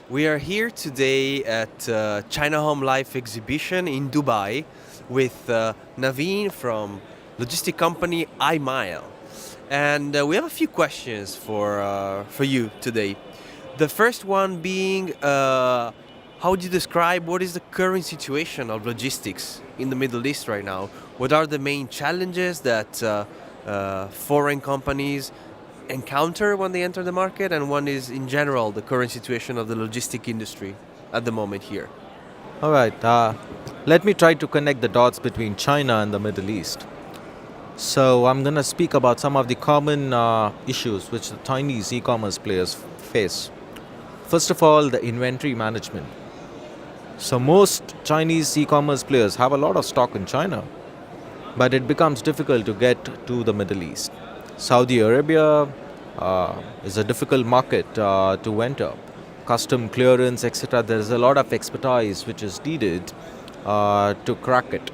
We are here today at China Home Life exhibition in Dubai with Naveen from logistic company iMile. And we have a few questions for you today. The first one being, how would you describe what is the current situation of logistics in the Middle East right now? What are the main challenges that foreign companies encounter when they enter the market, and one is in general the current situation of the logistic industry at the moment here? All right, let me try to connect the dots between China and the Middle East. So, I'm going to speak about some of the common issues which the Chinese e commerce players face. First of all, the inventory management. So, most Chinese e commerce players have a lot of stock in China, but it becomes difficult to get to the Middle East. Saudi Arabia is a difficult market to enter. Custom clearance, etc. There's a lot of expertise which is needed to crack it.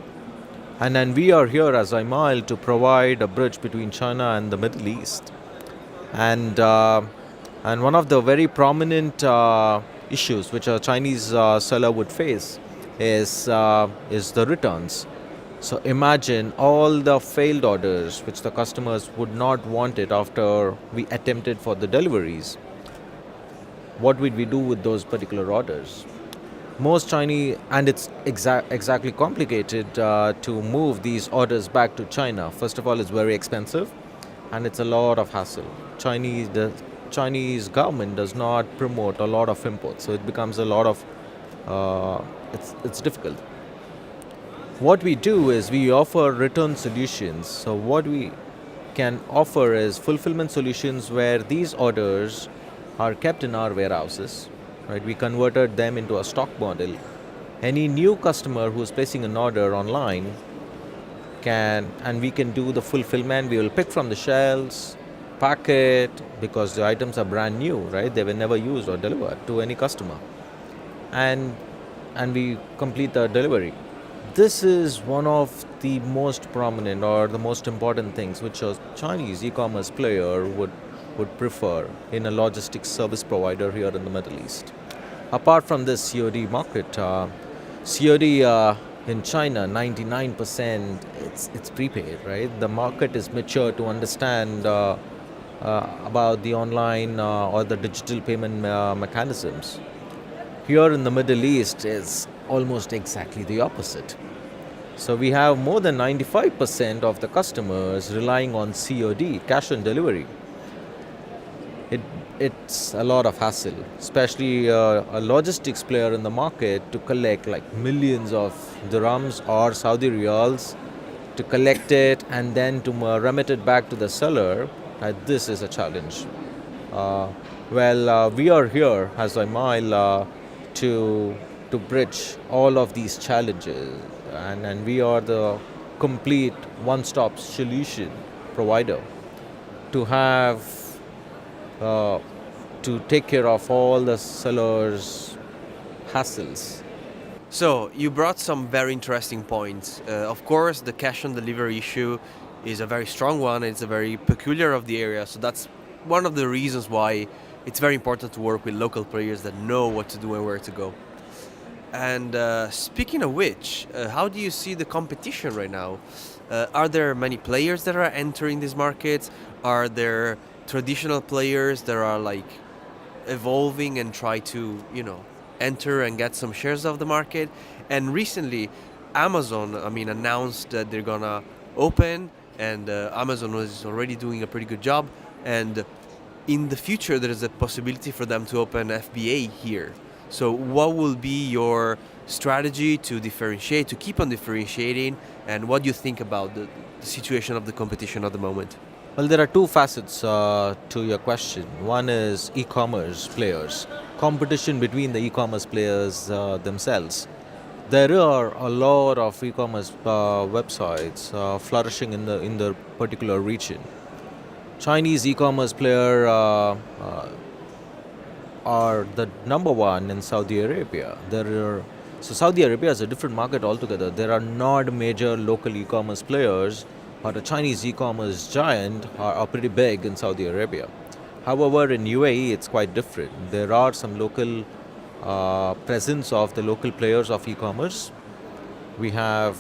And then we are here as iMile to provide a bridge between China and the Middle East. And and one of the very prominent issues which a Chinese seller would face is the returns. So imagine all the failed orders which the customers would not want it after we attempted for the deliveries. What would we do with those particular orders? Most Chinese, and it's exactly complicated to move these orders back to China. First of all, it's very expensive, and it's a lot of hassle. The Chinese government does not promote a lot of imports, so it becomes a lot of it's difficult. What we do is we offer return solutions. So what we can offer is fulfillment solutions where these orders are kept in our warehouses. Right? We converted them into a stock model. Any new customer who is placing an order online and we can do the fulfillment. We will pick from the shelves, pack it because the items are brand new, right? They were never used or delivered to any customer, and we complete the delivery. This is one of the most prominent or the most important things which a Chinese e-commerce player would prefer in a logistics service provider here in the Middle East. Apart from this COD market, COD in China, 99% it's prepaid, right? The market is mature to understand about the online or the digital payment mechanisms. Here in the Middle East is almost exactly the opposite. So we have more than 95% of the customers relying on COD, cash on delivery. It's a lot of hassle, especially a logistics player in the market to collect like millions of dirhams or Saudi riyals to collect it and then to remit it back to the seller. This is a challenge. We are here as iMile to bridge all of these challenges, and we are the complete one-stop solution provider to have to take care of all the sellers' hassles. So you brought some very interesting points. Of course, the cash on delivery issue is a very strong one. It's a very peculiar of the area. So that's one of the reasons why it's very important to work with local players that know what to do and where to go. And speaking of which, how do you see the competition right now? Are there many players that are entering these markets? Are there traditional players that are like evolving and try to, enter and get some shares of the market? And recently, Amazon, announced that they're gonna open, and Amazon was already doing a pretty good job. And in the future, there is a possibility for them to open FBA here. So what will be your strategy to differentiate, to keep on differentiating, and what do you think about the situation of the competition at the moment? Well, there are two facets to your question. One is e-commerce players, competition between the e-commerce players themselves. There are a lot of e-commerce websites flourishing in the particular region. Chinese e-commerce player are the number one in Saudi Arabia. So Saudi Arabia is a different market altogether. There are not major local e-commerce players, but a Chinese e-commerce giant are pretty big in Saudi Arabia. However, in UAE, it's quite different. There are some local presence of the local players of e-commerce. We have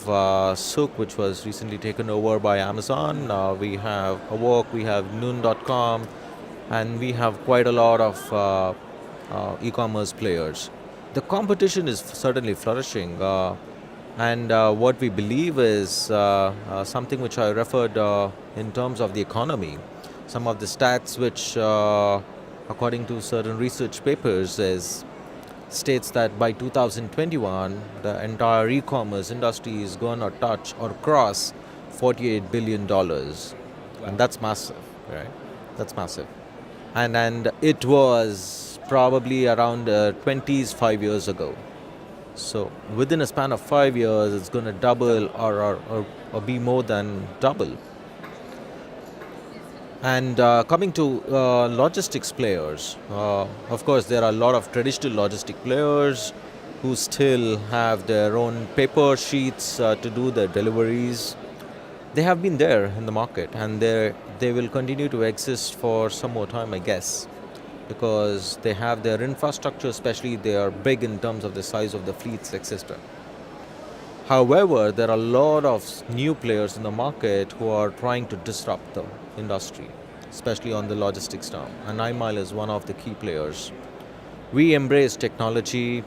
Souk, which was recently taken over by Amazon. We have Awok, we have Noon.com, and we have quite a lot of e-commerce players. The competition is certainly flourishing, and what we believe is something which I referred in terms of the economy. Some of the stats which, according to certain research papers, states that by 2021, the entire e-commerce industry is going to touch or cross $48 billion, and that's massive, right? That's massive, and it was probably around 20s 5 years ago. So within a span of 5 years, it's going to double or be more than double. And coming to logistics players, of course, there are a lot of traditional logistic players who still have their own paper sheets to do their deliveries. They have been there in the market, and they will continue to exist for some more time, I guess, because they have their infrastructure, especially they are big in terms of the size of the fleets, etc. However, there are a lot of new players in the market who are trying to disrupt the industry, especially on the logistics term. And iMile is one of the key players. We embrace technology.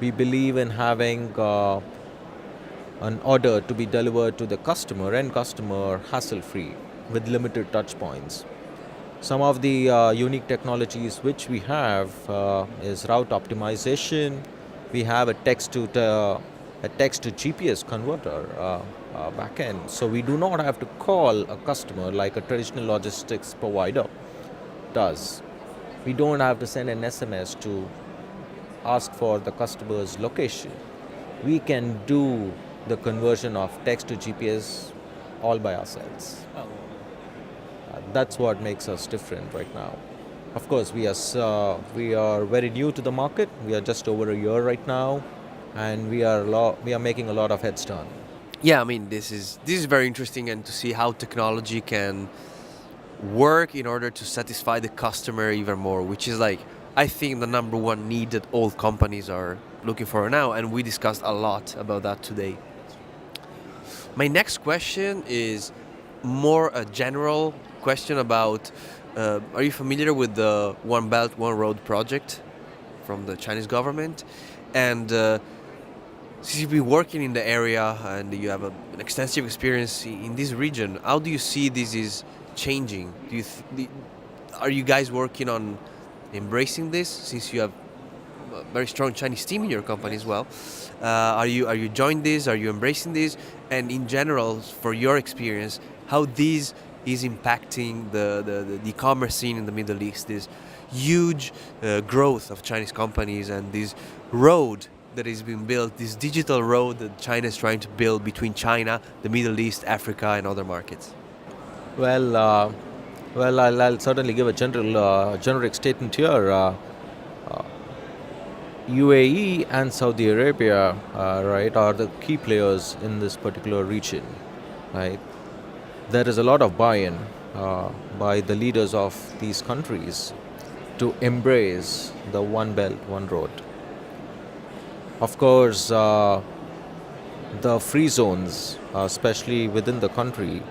We believe in having an order to be delivered to the end customer, hassle-free, with limited touch points. Some of the unique technologies which we have is route optimization. We have a text to GPS converter backend, so we do not have to call a customer like a traditional logistics provider does. We don't have to send an SMS to ask for the customer's location. We can do the conversion of text to GPS all by ourselves. That's what makes us different right now. Of course, we are very new to the market. We are just over a year right now, and we are making a lot of heads turn. Yeah, I mean, this is very interesting, and to see how technology can work in order to satisfy the customer even more, which is like, I think, the number one need that all companies are looking for now, and we discussed a lot about that today. My next question is more a general question about, are you familiar with the One Belt, One Road project from the Chinese government? And since you've been working in the area and you have an extensive experience in this region, how do you see this is changing? Are you guys working on embracing this, since you have a very strong Chinese team in your company as well? Are you joining this? Are you embracing this? And in general, for your experience, how this is impacting the e-commerce scene in the Middle East? This huge growth of Chinese companies and this road that is being built, this digital road that China is trying to build between China, the Middle East, Africa, and other markets. I'll certainly give a generic statement here. UAE and Saudi Arabia, right, are the key players in this particular region, right? There is a lot of buy-in by the leaders of these countries to embrace the One Belt, One Road. Of course, the free zones, especially within the country,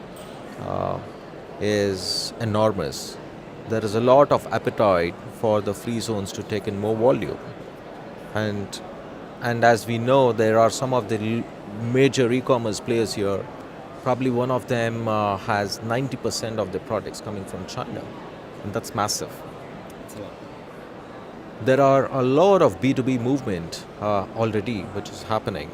is enormous. There is a lot of appetite for the free zones to take in more volume. And as we know, there are some of the major e-commerce players here. Probably one of them has 90% of the products coming from China, and that's massive. There are a lot of B2B movement already which is happening,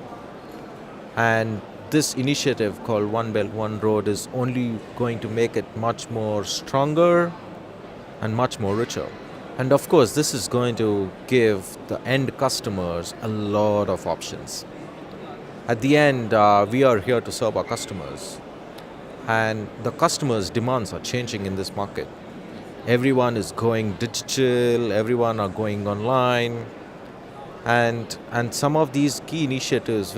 and this initiative called One Belt, One Road is only going to make it much more stronger and much more richer. And of course, this is going to give the end customers a lot of options. At the end, we are here to serve our customers, and the customers' demands are changing in this market. Everyone is going digital, everyone are going online, and some of these key initiatives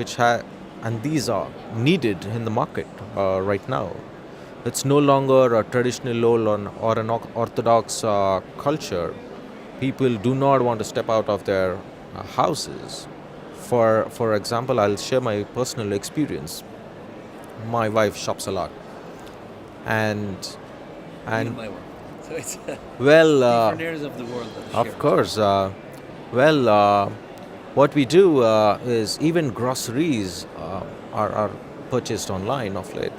and these are needed in the market right now. It's no longer a traditional or an orthodox culture. people do not want to step out of their houses. For example, I'll share my personal experience. My wife shops a lot, and Even and my one. So it's well, different areas of the world that share. of course, well, what we do is even groceries are purchased online of late.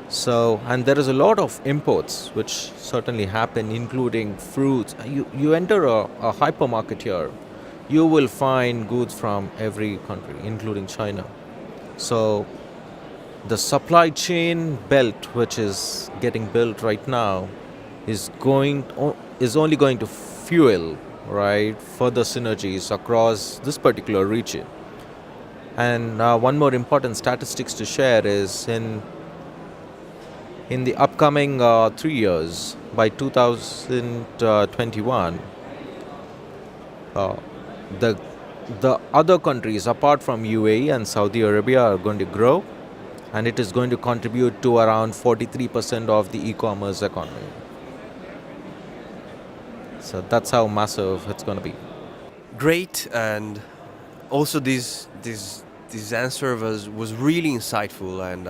So, and there is a lot of imports which certainly happen, including fruits. You enter a hypermarket here, you will find goods from every country, including China. So, the supply chain belt, which is getting built right now, is only going to fuel right further synergies across this particular region. And one more important statistics to share is in the upcoming 3 years, by 2021, uh, the the other countries apart from UAE and Saudi Arabia are going to grow, and it is going to contribute to around 43% of the e-commerce economy. So that's how massive it's going to be. Great, and also this answer was really insightful, and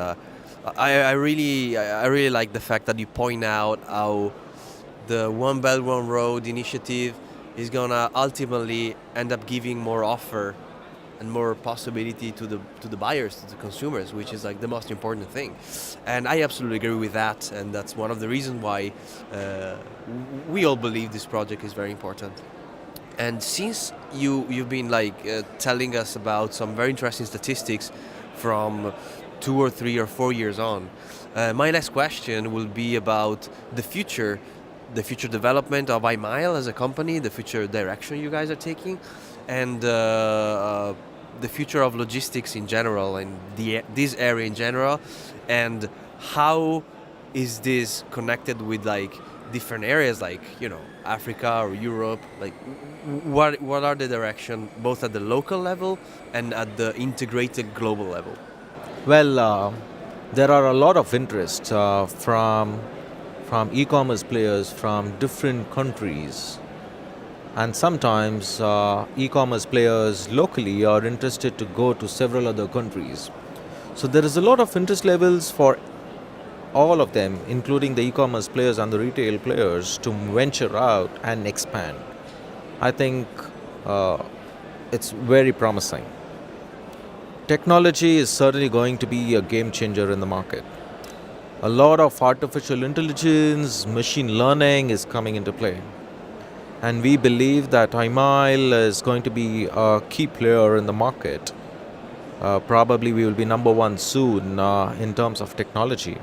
I really like the fact that you point out how the One Belt One Road initiative is gonna ultimately end up giving more offer and more possibility to the buyers, to the consumers, which is like the most important thing. And I absolutely agree with that, and that's one of the reasons why we all believe this project is very important. And since you've been like telling us about some very interesting statistics from 2 or 3 or 4 years on, my next question will be about the future development of iMile as a company, the future direction you guys are taking, and the future of logistics in general, and this area in general, and how is this connected with like different areas like Africa or Europe, like what are the direction both at the local level and at the integrated global level? Well, there are a lot of interest from e-commerce players from different countries, and sometimes e-commerce players locally are interested to go to several other countries. So there is a lot of interest levels for all of them, including the e-commerce players and the retail players, to venture out and expand. I think uh, it's very promising. Technology is certainly going to be a game changer in the market. A lot of artificial intelligence, machine learning is coming into play. And we believe that iMile is going to be a key player in the market. Probably we will be number one soon in terms of technology.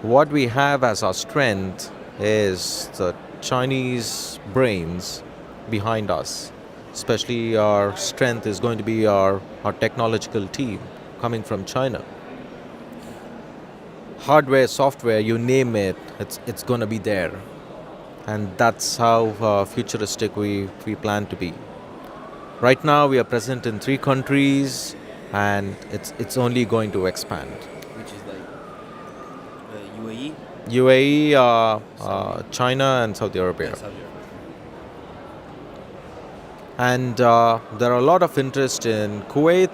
What we have as our strength is the Chinese brains behind us. Especially our strength is going to be our technological team coming from China. Hardware, software, you name it, it's going to be there. And that's how futuristic we plan to be. Right now we are present in 3 countries, and it's only going to expand. Which is like UAE, UAE, Saudi. China, and Saudi Arabia. Saudi Arabia. And there are a lot of interest in Kuwait,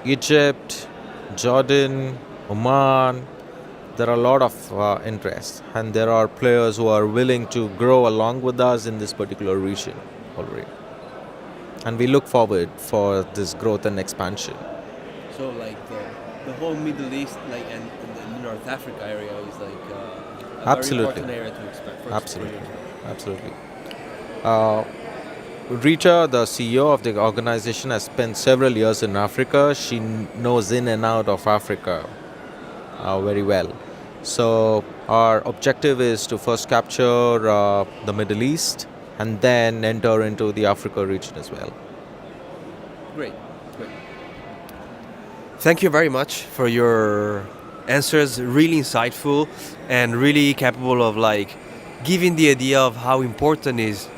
Egypt, Jordan, Oman. There are a lot of interest, and there are players who are willing to grow along with us in this particular region already. And we look forward for this growth and expansion. So like the whole Middle East, like and the North Africa area is like a Absolutely. very important area to expand. Absolutely. Absolutely. Uh, Rita, the CEO of the organization, has spent several years in Africa. She knows in and out of Africa very well. So our objective is to first capture the Middle East and then enter into the Africa region as well. Great, great. Thank you very much for your answers. Really insightful and really capable of like giving the idea of how important is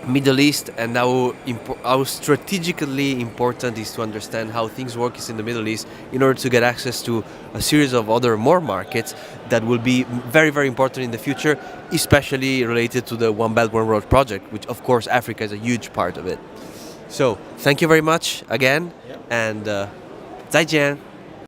Middle East and how strategically important is to understand how things work is in the Middle East in order to get access to a series of other more markets that will be very, very important in the future, especially related to the One Belt One Road project, which of course Africa is a huge part of it. So thank you very much again, and 再见.